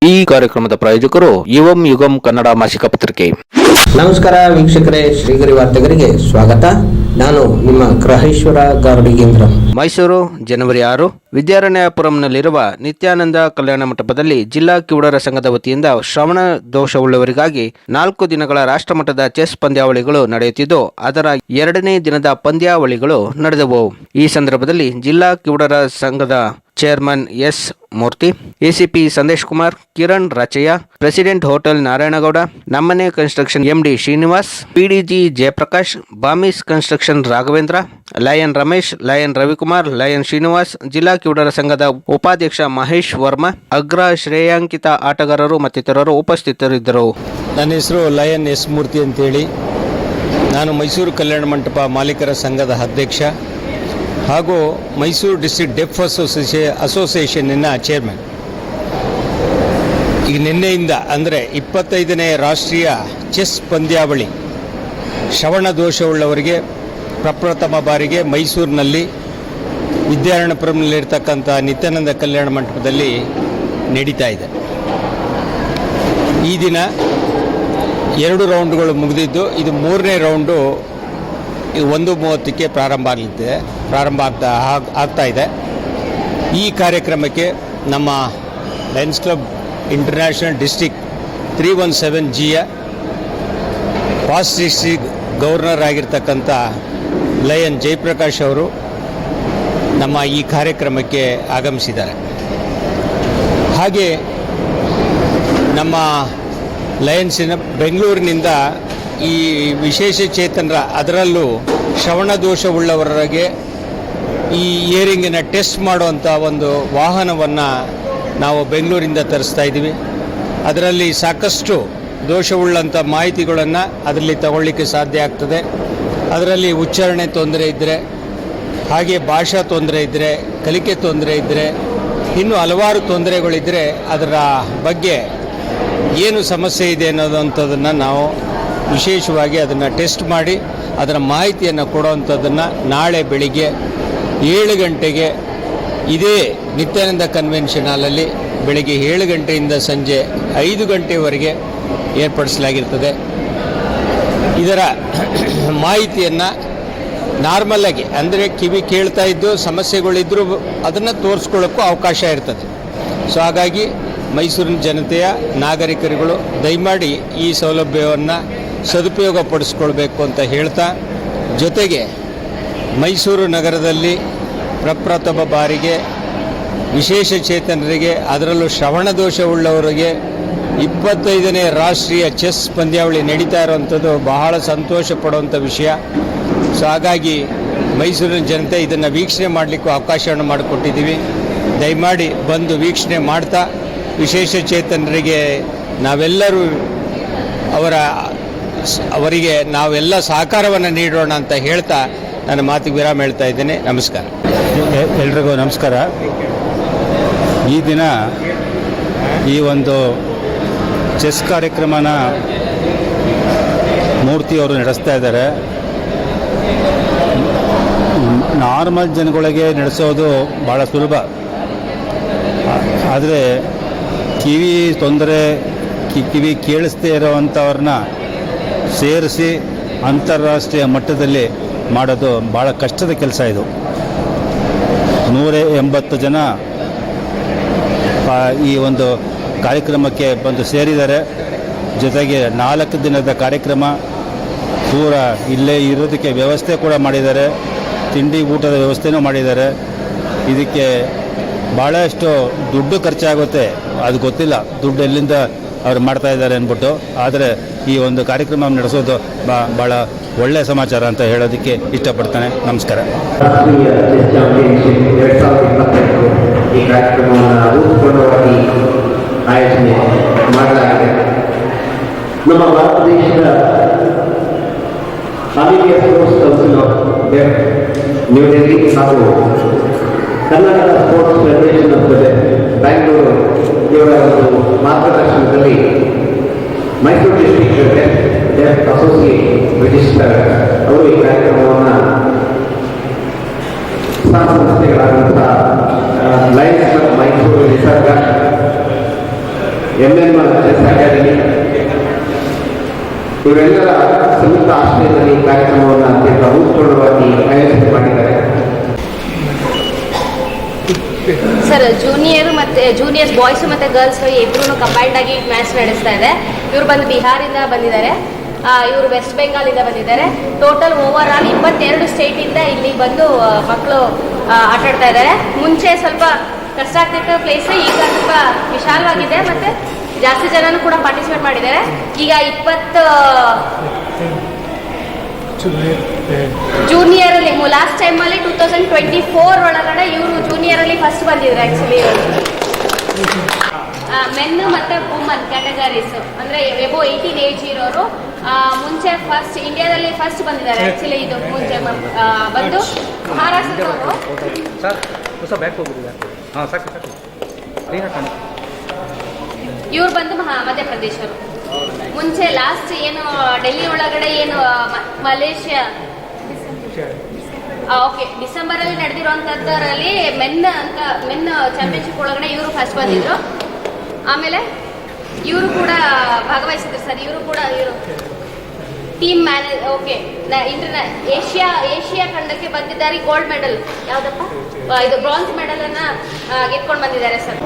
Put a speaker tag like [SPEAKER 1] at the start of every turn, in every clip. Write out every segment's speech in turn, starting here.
[SPEAKER 1] ಈ ಕಾರ್ಯಕ್ರಮದ ಪ್ರಾಯೋಜಕರು ಯುವಂ ಯುಗಂ ಕನ್ನಡ ಮಾಸಿಕ ಪತ್ರಿಕೆ.
[SPEAKER 2] ನಮಸ್ಕಾರ ವೀಕ್ಷಕರೇ, ಶ್ರೀಗರಿ ವಾರ್ತೆಗರಿಗೆ ಸ್ವಾಗತ. ನಾನು ನಿಮ್ಮ ಗ್ರಹೇಶ್ವರ ಗಾರ್ಡಿಗೇಂದ್ರ.
[SPEAKER 1] ಮೈಸೂರು ಜನವರಿ 6 ವಿದ್ಯಾರಣ್ಯಪುರಂನಲ್ಲಿರುವ ನಿತ್ಯಾನಂದ ಕಲ್ಯಾಣ ಮಂಟಪದಲ್ಲಿ ಜಿಲ್ಲಾ ಕಿವುಡರ ಸಂಘದ ವತಿಯಿಂದ ಶ್ರವಣ ದೋಷವುಳ್ಳವರಿಗಾಗಿ 4 ದಿನಗಳ ರಾಷ್ಟ್ರಮಟ್ಟದ ಚೆಸ್ ಪಂದ್ಯಾವಳಿಗಳು ನಡೆಯುತ್ತಿದ್ದು, ಅದರ 2ನೇ ದಿನದ ಪಂದ್ಯಾವಳಿಗಳು ನಡೆದವು. ಈ ಸಂದರ್ಭದಲ್ಲಿ ಜಿಲ್ಲಾ ಕಿವುಡರ ಸಂಘದ chairman S Murthy, ACP Sandesh Kumar, Kiran Rachaiah, president hotel Narayanagowda, Nammane construction MD Srinivas, PDG Jayaprakash, ಬಾಮಿಸ್ construction Raghavendra, lion Ramesh, lion Ravikumar, lion Srinivas, ಜಿಲ್ಲಾ ಕಿವುಡರ ಸಂಘದ ಉಪಾಧ್ಯಕ್ಷ ಮಹೇಶ್ ವರ್ಮಾ, ಅಗ್ರ ಶ್ರೇಯಾಂಕಿತ ಆಟಗಾರರು ಮತ್ತಿತರರು ಉಪಸ್ಥಿತರಿದ್ದರು.
[SPEAKER 3] ನನ್ನ ಹೆಸರು ಲಯನ್ ಎಸ್ ಮೂರ್ತಿ ಅಂತೇಳಿ. ನಾನು ಮೈಸೂರು ಕಲ್ಯಾಣ ಮಂಟಪ ಮಾಲೀಕರ ಸಂಘದ ಅಧ್ಯಕ್ಷ ಹಾಗೂ ಮೈಸೂರು ಡಿಸ್ಟ್ರಿಕ್ಟ್ ಡೆಫ್ ಅಸೋಸಿಯೇಷನ್ನಿನ ಚೇರ್ಮನ್. ಈಗ ನಿನ್ನೆಯಿಂದ ಅಂದರೆ 25ನೇ ರಾಷ್ಟ್ರೀಯ ಚೆಸ್ ಪಂದ್ಯಾವಳಿ ಶ್ರವಣ ದೋಷವುಳ್ಳವರಿಗೆ ಪ್ರಪ್ರಥಮ ಬಾರಿಗೆ ಮೈಸೂರಿನಲ್ಲಿ ವಿದ್ಯಾರಣ್ಯಪುರಂನಲ್ಲಿರ್ತಕ್ಕಂಥ ನಿತ್ಯಾನಂದ ಕಲ್ಯಾಣ ಮಂಟಪದಲ್ಲಿ ನಡೀತಾ ಇದೆ. ಈ ದಿನ 2 ರೌಂಡ್ಗಳು ಮುಗಿದಿದ್ದು, ಇದು 3ನೇ ರೌಂಡು. ಇದು 1:30ಕ್ಕೆ ಪ್ರಾರಂಭ ಆಗ್ತಾ ಇದೆ. ಈ ಕಾರ್ಯಕ್ರಮಕ್ಕೆ ನಮ್ಮ ಲಯನ್ಸ್ ಕ್ಲಬ್ ಇಂಟರ್ನ್ಯಾಷನಲ್ ಡಿಸ್ಟ್ರಿಕ್ಟ್ 317Gಯ ಪಾಸ್ಟ್ ಡಿಸ್ಟ್ರಿಕ್ಟ್ ಗವರ್ನರ್ ಆಗಿರ್ತಕ್ಕಂಥ ಲಯನ್ ಜಯಪ್ರಕಾಶ್ ಅವರು ನಮ್ಮ ಈ ಕಾರ್ಯಕ್ರಮಕ್ಕೆ ಆಗಮಿಸಿದ್ದಾರೆ. ಹಾಗೆ ನಮ್ಮ ಲಯನ್ಸಿನ ಬೆಂಗಳೂರಿನಿಂದ ಈ ವಿಶೇಷ ಚೇತನರ, ಅದರಲ್ಲೂ ಶ್ರವಣ ದೋಷವುಳ್ಳವರಿಗೆ ಈ ಇಯರಿಂಗಿನ ಟೆಸ್ಟ್ ಮಾಡುವಂಥ ಒಂದು ವಾಹನವನ್ನು ನಾವು ಬೆಂಗಳೂರಿಂದ ತರಿಸ್ತಾ ಇದ್ದೀವಿ. ಅದರಲ್ಲಿ ಸಾಕಷ್ಟು ದೋಷವುಳ್ಳಂಥ ಮಾಹಿತಿಗಳನ್ನು ಅದರಲ್ಲಿ ತಗೊಳ್ಳಿಕ್ಕೆ ಸಾಧ್ಯ ಆಗ್ತದೆ. ಅದರಲ್ಲಿ ಉಚ್ಚಾರಣೆ ತೊಂದರೆ ಇದ್ದರೆ, ಹಾಗೆ ಭಾಷಾ ತೊಂದರೆ ಇದ್ದರೆ, ಕಲಿಕೆ ತೊಂದರೆ ಇದ್ದರೆ, ಇನ್ನೂ ಹಲವಾರು ತೊಂದರೆಗಳಿದ್ದರೆ ಅದರ ಬಗ್ಗೆ ಏನು ಸಮಸ್ಯೆ ಇದೆ ಅನ್ನೋದಂಥದ್ದನ್ನು ನಾವು ವಿಶೇಷವಾಗಿ ಅದನ್ನು ಟೆಸ್ಟ್ ಮಾಡಿ ಅದರ ಮಾಹಿತಿಯನ್ನು ಕೊಡುವಂಥದ್ದನ್ನು ನಾಳೆ ಬೆಳಿಗ್ಗೆ 7 ಗಂಟೆಗೆ ಇದೇ ನಿತ್ಯಾನಂದ ಕನ್ವೆನ್ಷನ್ ಹಾಲಲ್ಲಿ ಬೆಳಗ್ಗೆ 7 ಗಂಟೆಯಿಂದ ಸಂಜೆ 5 ಗಂಟೆವರೆಗೆ ಏರ್ಪಡಿಸಲಾಗಿರ್ತದೆ. ಇದರ ಮಾಹಿತಿಯನ್ನು ನಾರ್ಮಲಾಗಿ, ಅಂದರೆ ಕಿವಿ ಕೇಳ್ತಾ ಇದ್ದು ಸಮಸ್ಯೆಗಳಿದ್ದರೂ ಅದನ್ನು ತೋರಿಸ್ಕೊಳ್ಳೋಕ್ಕೂ ಅವಕಾಶ ಇರ್ತದೆ. ಸೊ ಹಾಗಾಗಿ ಮೈಸೂರಿನ ಜನತೆಯ ನಾಗರಿಕರುಗಳು ದಯಮಾಡಿ ಈ ಸೌಲಭ್ಯವನ್ನು ಸದುಪಯೋಗ ಪಡಿಸ್ಕೊಳ್ಬೇಕು ಅಂತ ಹೇಳ್ತಾ, ಜೊತೆಗೆ ಮೈಸೂರು ನಗರದಲ್ಲಿ ಪ್ರಪ್ರಥಮ ಬಾರಿಗೆ ವಿಶೇಷ ಚೇತನರಿಗೆ, ಅದರಲ್ಲೂ ಶ್ರವಣ ದೋಷವುಳ್ಳವರಿಗೆ 25ನೇ ರಾಷ್ಟ್ರೀಯ ಚೆಸ್ ಪಂದ್ಯಾವಳಿ ನಡೀತಾ ಇರುವಂಥದ್ದು ಬಹಳ ಸಂತೋಷ ಪಡುವಂಥ ವಿಷಯ. ಸೊ ಹಾಗಾಗಿ ಮೈಸೂರಿನ ಜನತೆ ಇದನ್ನು ವೀಕ್ಷಣೆ ಮಾಡಲಿಕ್ಕೂ ಅವಕಾಶವನ್ನು ಮಾಡಿಕೊಟ್ಟಿದ್ದೀವಿ. ದಯಮಾಡಿ ಬಂದು ವೀಕ್ಷಣೆ ಮಾಡ್ತಾ ವಿಶೇಷ ಚೇತನರಿಗೆ ನಾವೆಲ್ಲರೂ ಅವರಿಗೆ ನಾವೆಲ್ಲ ಸಹಕಾರವನ್ನು ನೀಡೋಣ ಅಂತ ಹೇಳ್ತಾ ನನ್ನ ಮಾತಿಗೆ ವಿರಾಮ ಹೇಳ್ತಾ ಇದ್ದೇನೆ. ನಮಸ್ಕಾರ.
[SPEAKER 4] ಎಲ್ರಿಗೂ ನಮಸ್ಕಾರ. ಈ ದಿನ ಈ ಒಂದು ಚೆಸ್ ಕಾರ್ಯಕ್ರಮನ ಮೂರ್ತಿಯವರು ನಡೆಸ್ತಾ ಇದ್ದಾರೆ. ನಾರ್ಮಲ್ ಜನಗಳಿಗೆ ನಡೆಸೋದು ಭಾಳ ಸುಲಭ, ಆದರೆ ಕಿವಿ ತೊಂದರೆ, ಕಿವಿ ಕೇಳಿಸ್ದೇ ಇರೋವಂಥವ್ರನ್ನ ಸೇರಿಸಿ ಅಂತಾರಾಷ್ಟ್ರೀಯ ಮಟ್ಟದಲ್ಲಿ ಮಾಡೋದು ಭಾಳ ಕಷ್ಟದ ಕೆಲಸ. ಇದು 180 ಜನ ಈ ಒಂದು ಕಾರ್ಯಕ್ರಮಕ್ಕೆ ಬಂದು ಸೇರಿದ್ದಾರೆ. ಜೊತೆಗೆ 4 ದಿನದ ಕಾರ್ಯಕ್ರಮ ಪೂರ ಇಲ್ಲೇ ಇರೋದಕ್ಕೆ ವ್ಯವಸ್ಥೆ ಕೂಡ ಮಾಡಿದ್ದಾರೆ. ತಿಂಡಿ ಊಟದ ವ್ಯವಸ್ಥೆನೂ ಮಾಡಿದ್ದಾರೆ. ಇದಕ್ಕೆ ಭಾಳಷ್ಟು ದುಡ್ಡು ಖರ್ಚಾಗುತ್ತೆ, ಅದು ಗೊತ್ತಿಲ್ಲ ದುಡ್ಡು ಎಲ್ಲಿಂದ ಅವ್ರು ಮಾಡ್ತಾ ಇದ್ದಾರೆ ಅಂದ್ಬಿಟ್ಟು. ಆದರೆ ಈ ಒಂದು ಕಾರ್ಯಕ್ರಮ ನಡೆಸೋದು ಭಾಳ ಒಳ್ಳೆಯ ಸಮಾಚಾರ ಅಂತ ಹೇಳೋದಕ್ಕೆ ಇಷ್ಟಪಡ್ತಾನೆ. ನಮಸ್ಕಾರ.
[SPEAKER 5] ರಾಷ್ಟ್ರೀಯ ಚೆಸ್ ಚಾಂಪಿಯನ್ಶಿಪ್ 2022 ಈ ಕಾರ್ಯಕ್ರಮವನ್ನು ಅಭೂತಪೂರ್ವವಾಗಿ ಆಯೋಜನೆ ಮಾಡಲಾಗಿದೆ. ನಮ್ಮ ಭಾರತ ದೇಶದ all India sports council of deaf New Delhi ಹಾಗೂ Karnataka sports federation of Bangalore ಇವರ ಒಂದು ಮಾರ್ಗದರ್ಶನದಲ್ಲಿ Mysuru district deaf association register ಅವರು ಈ ಕಾರ್ಯಕ್ರಮವನ್ನು ಸಂಸ್ಥೆಗಳಾದಂಥ ಲಯನ್ಸ್ ಕ್ಲಬ್ ಮೈಸೂರು ನಿಸರ್ಗ MM ಚೆಸ್ ಅಕಾಡೆಮಿ ಇವರೆಲ್ಲರ ಸಂಯುಕ್ತ ಆಶ್ರಯದಲ್ಲಿ ಈ ಕಾರ್ಯಕ್ರಮವನ್ನು ಅತ್ಯಂತ ಉತ್ಪೂರ್ಣವಾಗಿ ಆಯೋಜನೆ ಮಾಡಿದ್ದಾರೆ.
[SPEAKER 6] ಸರ್ ಜೂನಿಯರ್ಸ್ ಬಾಯ್ಸ್ ಮತ್ತು ಗರ್ಲ್ಸ್ ಇಬ್ಬರೂ ಕಂಬೈನ್ಡ್ ಆಗಿ ಮ್ಯಾಚ್ ನಡೆಸ್ತಾ ಇದೆ. ಇವರು ಬಂದು ಬಿಹಾರಿಂದ ಬಂದಿದ್ದಾರೆ, ಇವರು ವೆಸ್ಟ್ ಬೆಂಗಾಲಿಂದ ಬಂದಿದ್ದಾರೆ. ಟೋಟಲ್ ಓವರ್ ಆಲ್ 22 ಸ್ಟೇಟಿಂದ ಇಲ್ಲಿ ಬಂದು ಮಕ್ಕಳು ಆಟಾಡ್ತಾ ಇದ್ದಾರೆ. ಮುಂಚೆ ಸ್ವಲ್ಪ ಕಷ್ಟ ಆಗ್ತಿತ್ತು ಪ್ಲೇಸ್, ಈಗ ಸ್ವಲ್ಪ ವಿಶಾಲವಾಗಿದೆ ಮತ್ತು ಜಾಸ್ತಿ ಜನನೂ ಕೂಡ ಪಾರ್ಟಿಸಿಪೇಟ್ ಮಾಡಿದ್ದಾರೆ. ಈಗ 20 ಜೂನಿಯರಲ್ಲಿ ಲಾಸ್ಟ್ ಟೈಮಲ್ಲಿ 2024 ಒಳಗಡೆ ಇವರು ಜೂನಿಯರಲ್ಲಿ ಫಸ್ಟ್ ಬಂದಿದ್ರು. ಆ್ಯಕ್ಚುಲಿ ಮೆನ್ ಮತ್ತು ವುಮನ್ ಕ್ಯಾಟಗರೀಸ್ ಅಂದರೆ ಎಬೋ 18 ಏಜ್ ಇರೋರು ಮುಂಚೆ ಫಸ್ಟ್ ಇಂಡಿಯಾದಲ್ಲಿ ಫಸ್ಟ್ ಬಂದಿದ್ದಾರೆ. ಆ್ಯಕ್ಚುಲಿ ಇದು ಮುಂಚೆ ಬಂದು ಮಹಾರಾಷ್ಟ್ರದವರು, ಇವ್ರು ಬಂದು ಮಧ್ಯಪ್ರದೇಶರು. ಮುಂಚೆ ಲಾಸ್ಟ್ ಏನು ಡೆಲ್ಲಿ ಒಳಗಡೆ ಏನು ಮಲೇಷ್ಯಾ ಓಕೆ ಡಿಸೆಂಬರಲ್ಲಿ ನಡೆದಿರುವಂಥದ್ದರಲ್ಲಿ ಮೆನ್ ಚಾಂಪಿಯನ್ಶಿಪ್ ಒಳಗಡೆ ಇವರು ಫಸ್ಟ್ ಬಂದಿದ್ರು. ಆಮೇಲೆ ಇವರು ಕೂಡ ಭಾಗವಹಿಸಿದ್ರು ಸರ್. ಇವರು ಟೀಮ್ ಮ್ಯಾನೇಜ್ ಓಕೆ ಏಷ್ಯಾ ಖಂಡಕ್ಕೆ ಬಂದಿದ್ದಾರೆ. ಗೋಲ್ಡ್ ಮೆಡಲ್ ಯಾವುದಪ್ಪ ಇದು ಬ್ರಾನ್ಸ್ ಮೆಡಲ್ ಅನ್ನ ಗೆದ್ಕೊಂಡು ಬಂದಿದ್ದಾರೆ ಸರ್.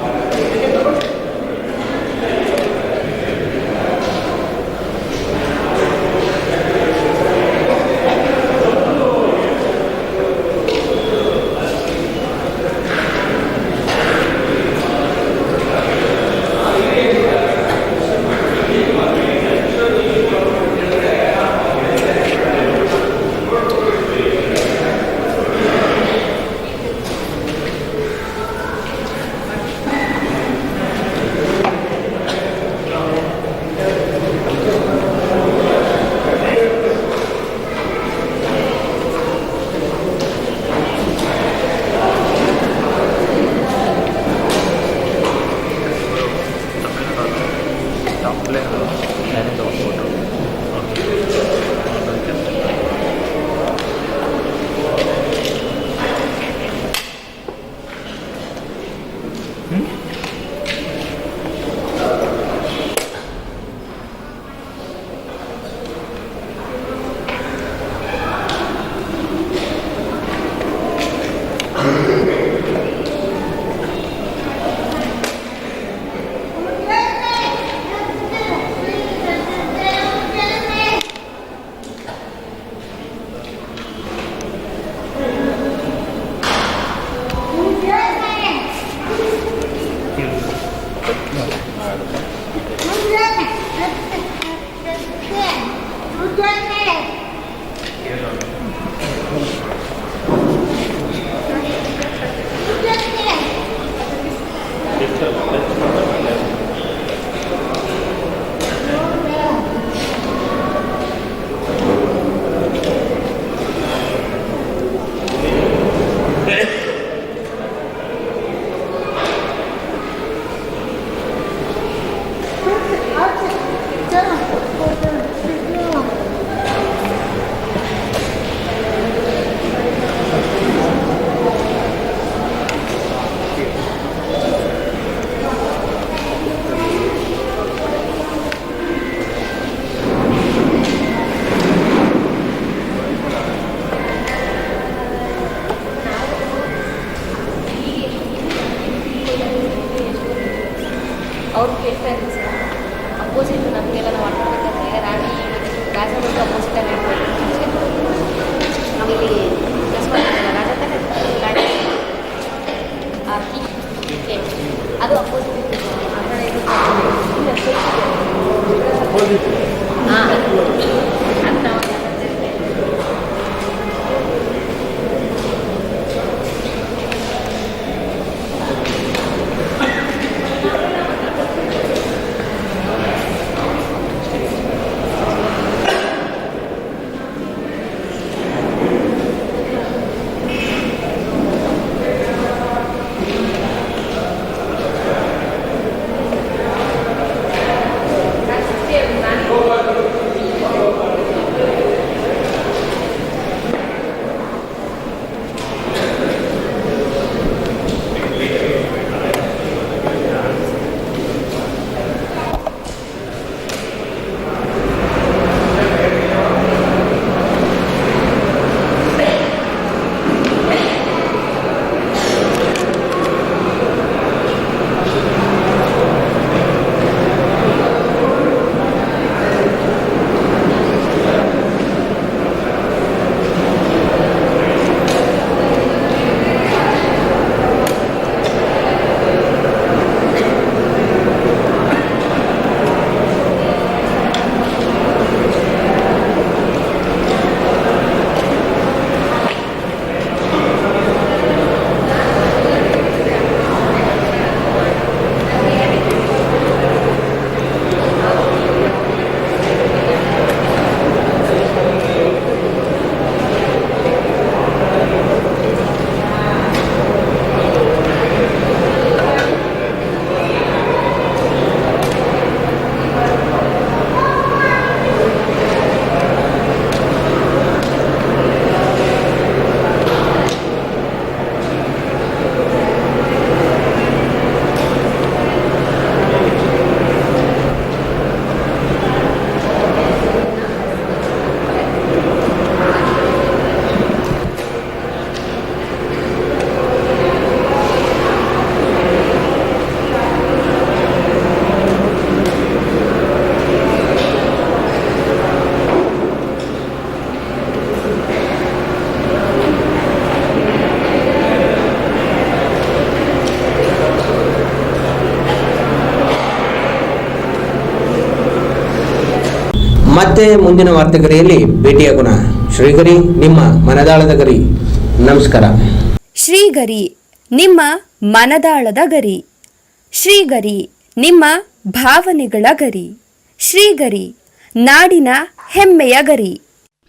[SPEAKER 6] ಅವ್ರು ಕೇಳ್ತಾ ಇದ್ರು ಸರ್, ಅಪೋಸಿಟ್ ನಮಗೆಲ್ಲ ನಾವು ಮಾಡ್ಕೊಬೇಕಂದ್ರೆ ರಾಜ ಮತ್ತು ಅಪೋಸಿಟಲ್ಲಿ ಇರ್ಬೋದು. ನಾವಿಲ್ಲಿ ಪ್ಲಸ್ ಮಾಡ್ತೀವಲ್ಲ ರಾಜ ತಾನೆ ಅದು ಅಪೋಸಿಟ್ ಆ ಕಡೆ ಹಾಂ ಅದು ನಾವು
[SPEAKER 2] ಮತ್ತೆ ಮುಂದಿನ ವಾರ್ತೆಗರಿಯಲ್ಲಿ ಭೇಟಿಯಾಗೋಣ. ಶ್ರೀಗರಿ, ನಿಮ್ಮ ಮನದಾಳದ ಗರಿ. ನಮಸ್ಕಾರ.
[SPEAKER 7] ಶ್ರೀಗರಿ, ನಿಮ್ಮ ಮನದಾಳದ ಗರಿ. ಶ್ರೀಗರಿ, ನಿಮ್ಮ ಭಾವನೆಗಳ ಗರಿ. ಶ್ರೀಗರಿ, ನಾಡಿನ ಹೆಮ್ಮೆಯ ಗರಿ.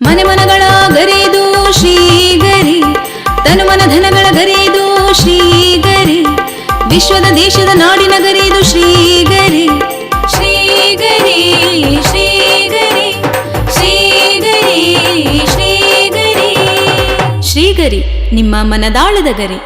[SPEAKER 8] ಮನೆ ಮನಗಳ ಗರಿದು ಶ್ರೀಗರಿ, ತನು ಮನ ಧನಗಳ ಗರಿದು ಶ್ರೀಗರಿ, ವಿಶ್ವದ ದೇಶದ ನಾಡಿನ ಗರಿದು ಶ್ರೀಗರಿ. ಶ್ರೀಗರಿ ಶ್ರೀಗರಿ ಶ್ರೀಗರಿ ಶ್ರೀಗರಿ ಶ್ರೀಗರಿ, ನಿಮ್ಮ ಮನದಾಳದ ಗರಿ.